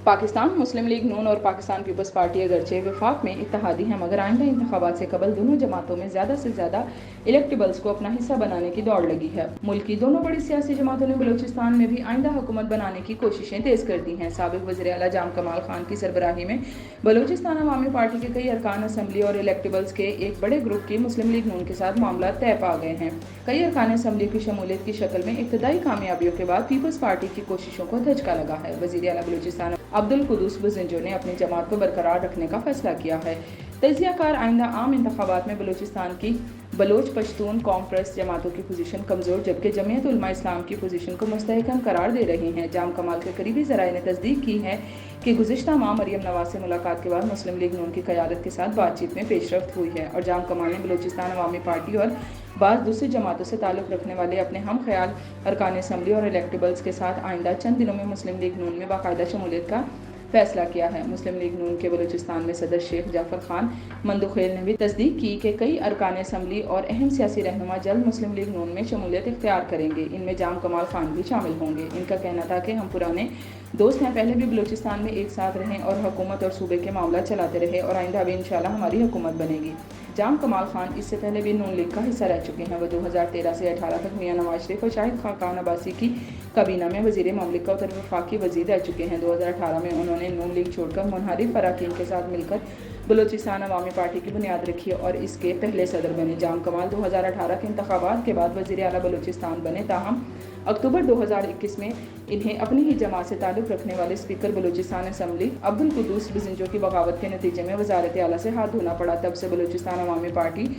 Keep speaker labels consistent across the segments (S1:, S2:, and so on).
S1: पाकिस्तान मुस्लिम league नून और Pakistan peoples party अगरचे वफाक में इत्तेहादी हैं, मगर आइंदा इंतखाबात से कबल दोनों जमातों में ज़्यादा से ज़्यादा इलेक्टेबल्स को अपना हिस्सा बनाने की दौड़ लगी है। मुल्क की दोनों बड़ी सियासी जमातों ने बलूचिस्तान में भी आइंदा हुकूमत बनाने की कोशिशें तेज़ कर दी हैं। साबिक वज़ीर आला जाम कमाल खान की सरबराही में बलूचिस्तान अवामी पार्टी के कई अरकान असम्बली और इलेक्टेबल्स के एक बड़े ग्रुप की मुस्लिम लीग नून के साथ मामला तय पा गए हैं। कई अरकान असम्बली की शमूलियत की शक्ल में इब्तदाई कामयाबियों के बाद पीपल्स पार्टी की कोशिशों को धचका लगा है। वज़ीर आला बलूचिस्तान अब्दुल कुदूस बुज़िंजो ने अपनी जमात को बरकरार रखने का फैसला किया है। तजियाकार आइंदा आम इंतखाबात में बलूचिस्तान की बलोच पश्तून कॉन्फ्रेंस जमातों की पोजीशन कमज़ोर जबकि जमीयत उलमा इस्लाम की पोजीशन को मुस्तहकम करार दे रही हैं। जाम कमाल के करीबी ज़राए ने तस्दीक की है कि गुज़िश्ता माह मरियम नवाज़ से मुलाकात के बाद मुस्लिम लीग नून की क़यादत के साथ बातचीत में पेशरफ्त हुई है और जाम कमाल ने बलूचिस्तान अवामी पार्टी और बाज़ दूसरी जमातों से ताल्लुक़ रखने वाले अपने हम ख्याल अरकान असम्बली और इलेक्टेबल्स के साथ आइंदा चंद दिनों में मुस्लिम लीग नून में बाकायदा शमूलियत का फैसला किया है। मुस्लिम लीग नून के बलूचिस्तान में सदर शेख जाफर खान मंदुखेल ने भी तस्दीक की कि कई अरकान असम्बली और अहम सियासी रहनुमा जल्द मुस्लिम लीग नून में शमूलियत इख्तियार करेंगे। इनमें जाम कमाल खान भी शामिल होंगे। इनका कहना था कि हम पुराने दोस्त हैं, पहले भी बलूचिस्तान में एक साथ रहें और हुकूमत और सूबे के मामला चलाते रहे और आइंदा भी इंशाल्लाह हमारी हुकूमत बनेगी। जाम कमाल खान इससे पहले भी नून लीग का हिस्सा रह चुके हैं। वो 2013 से 18 तक मियां नवाज शरीफ और शाहिद खाकान अब्बासी की काबीना में वज़ीर ममलिकत और वफाकी वज़ीर रह चुके हैं। 2018 में उन्होंने नून लीग छोड़कर मुनहरिफ अरकान के साथ मिलकर बलूचिस्तान अवामी पार्टी की बुनियाद रखी और इसके पहले सदर बने। जाम कमाल 2018 के इंतखाबात के बाद वज़ीर आला बलूचिस्तान बने, ताहम अक्टूबर 2021 में इन्हें अपनी ही जमात से ताल्लुक़ रखने वाले स्पीकर बलूचिस्तान असम्बली अब्दुल कुदूस बुज़िंजो की बगावत के नतीजे में वज़ारत आला से हाथ धोना पड़ा। तब से बलूचिस्तान अवामी पार्टी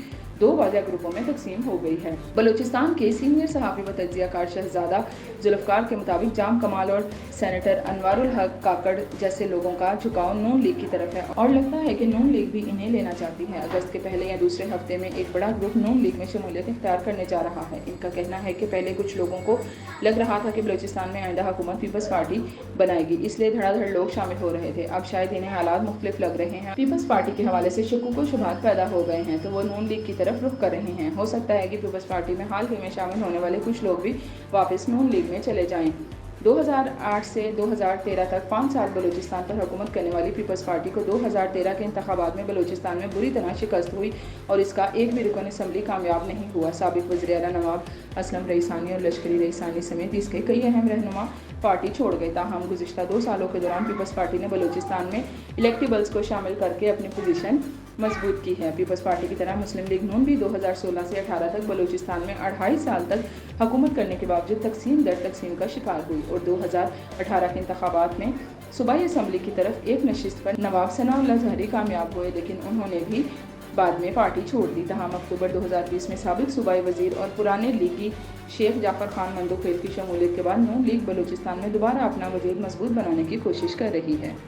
S1: दो वाज़ह ग्रुपों में तकसीम हो गई है। बलूचिस्तान के सीनियर सहाफ़ी व तज्ज़ियाकार शहजादा जुल्फ़कार के मुताबिक जाम कमाल और सेनेटर अनवारुल हक काकड़ जैसे लोगों का झुकाव नून लीग की तरफ है और लगता है कि नून लीग भी इन्हें लेना चाहती है। अगस्त के पहले या दूसरे हफ्ते में एक बड़ा ग्रुप नून लीग में शमूलियत इख्तियार करने जा रहा है। इनका कहना है कि पहले कुछ लोगों को लग रहा था कि बलूचिस्तान में आइंदा हुकूमत पीपल्स पार्टी बनाएगी, इसलिए धड़ाधड़ लोग शामिल हो रहे थे। अब शायद इन्हें हालात मुख्तलिफ लग रहे हैं। पीपल्स पार्टी के हवाले से शक्कुक व शुबहात पैदा हो गए हैं तो वो नून लीग की तरफ रुख कर रहे हैं। हो सकता है कि पीपल्स पार्टी में हाल ही में शामिल होने वाले कुछ लोग भी वापस नून लीग में चले जाएं। 2008 से 2013 तक 5 साल बलूचिस्तान पर हुकूमत करने वाली पीपल्स पार्टी को 2013 के इंतखाबात में बलूचिस्तान में बुरी तरह शिकस्त हुई और इसका एक भी रुकन असम्बली कामयाब नहीं हुआ। साबिक वज़ीर आला नवाब असलम रईसानी और लश्करी रईसानी समेत इसके कई अहम रहनुमा पार्टी छोड़ गए। ताहम गुज़िश्ता 2 सालों के दौरान पीपल्स पार्टी ने बलूचिस्तान में इलेक्टेबल्स को शामिल करके अपनी पोजीशन मजबूत की है। पीपल्स पार्टी की तरह मुस्लिम लीग नून भी 2016 से 18 तक बलूचिस्तान में 2.5 साल तक हुकूमत करने के बावजूद तकसीम दर तकसीम का शिकार हुई और 2018 के इंतखाबात में सूबाई असम्बली की तरफ एक नशिस्त पर नवाब सनाउल्लाह ज़हरी कामयाब हुए, लेकिन उन्होंने भी बाद में पार्टी छोड़ दी। तमाम अक्टूबर 2020 में साबिक सूबाई वज़ीर और पुराने लीगी शेख जाफर खान मंदुखेल की शमूलियत के बाद नून लीग बलूचिस्तान में दोबारा अपना वजूद मजबूत बनाने की कोशिश कर रही है।